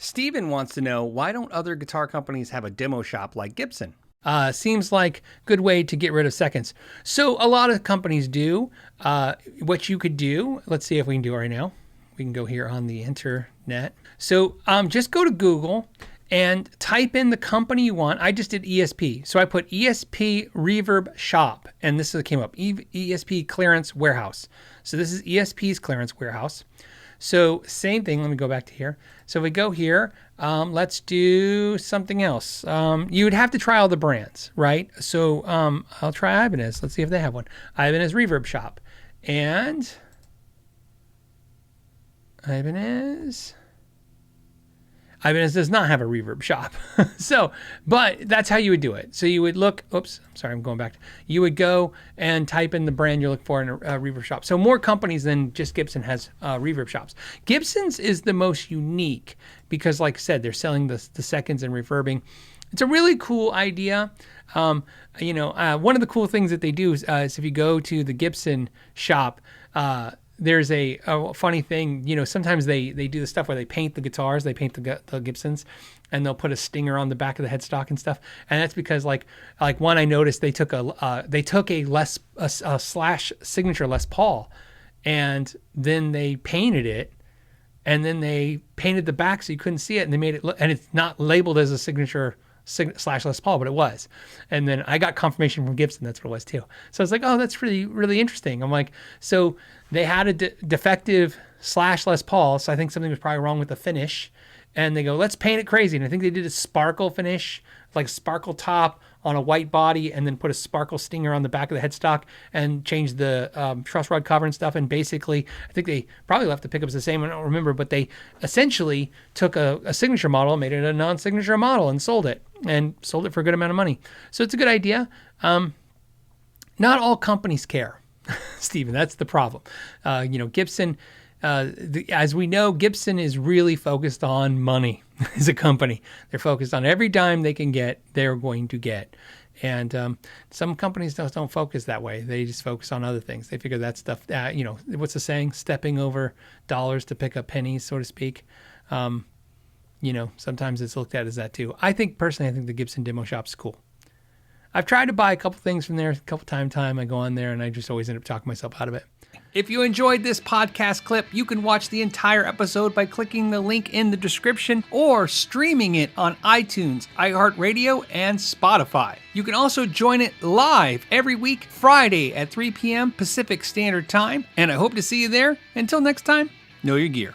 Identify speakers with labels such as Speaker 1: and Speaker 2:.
Speaker 1: Steven wants to know, why don't other guitar companies have a demo shop like Gibson? Seems like good way to get rid of seconds. So a lot of companies do. What you could do, let's see if we can do it right now. We can go here on the internet. So just go to Google and type in the company you want. I just did ESP. So I put ESP Reverb Shop, and this is what came up, ESP Clearance Warehouse. So this is ESP's Clearance Warehouse. So same thing, let me go back to here. So if we go here, let's do something else. You would have to try all the brands, right? So I'll try Ibanez. Let's see if they have one. Ibanez Reverb Shop. And Ibanez does not have a reverb shop. But that's how you would do it. So you would look, I'm going back. You would go and type in the brand you're looking for in a reverb shop. So more companies than just Gibson has reverb shops. Gibson's is the most unique because, like I said, they're selling the seconds and reverbing. It's a really cool idea. One of the cool things that they do is if you go to the Gibson shop, there's a funny thing, sometimes they do the stuff where they paint the guitars, they paint the Gibsons, and they'll put a stinger on the back of the headstock and stuff. And that's because like one I noticed they took a slash signature Les Paul, and then they painted it, and then they painted the back so you couldn't see it, and they made it look, and it's not labeled as a signature slash Les Paul, but it was. And then I got confirmation from Gibson that's what it was too. So I was like, oh, that's really, really interesting. I'm like, so they had a defective slash Les Paul, so I think something was probably wrong with the finish. And they go, let's paint it crazy. And I think they did a sparkle finish, like sparkle top on a white body, and then put a sparkle stinger on the back of the headstock and changed the truss rod cover and stuff. And basically, I think they probably left the pickups the same. I don't remember, but they essentially took a signature model, made it a non-signature model, and sold it for a good amount of money. So it's a good idea. Not all companies care, Stephen. That's the problem. Gibson, as we know, Gibson is really focused on money as a company. They're focused on every dime they can get, they're going to get. And some companies don't focus that way. They just focus on other things. They figure that stuff, what's the saying? Stepping over dollars to pick up pennies, so to speak. Sometimes it's looked at as that too. I think the Gibson demo shop's cool. I've tried to buy a couple things from there a couple time. I go on there and I just always end up talking myself out of it. If you enjoyed this podcast clip, you can watch the entire episode by clicking the link in the description or streaming it on iTunes, iHeartRadio, and Spotify. You can also join it live every week, Friday at 3 p.m. Pacific Standard Time, and I hope to see you there. Until next time, know your gear.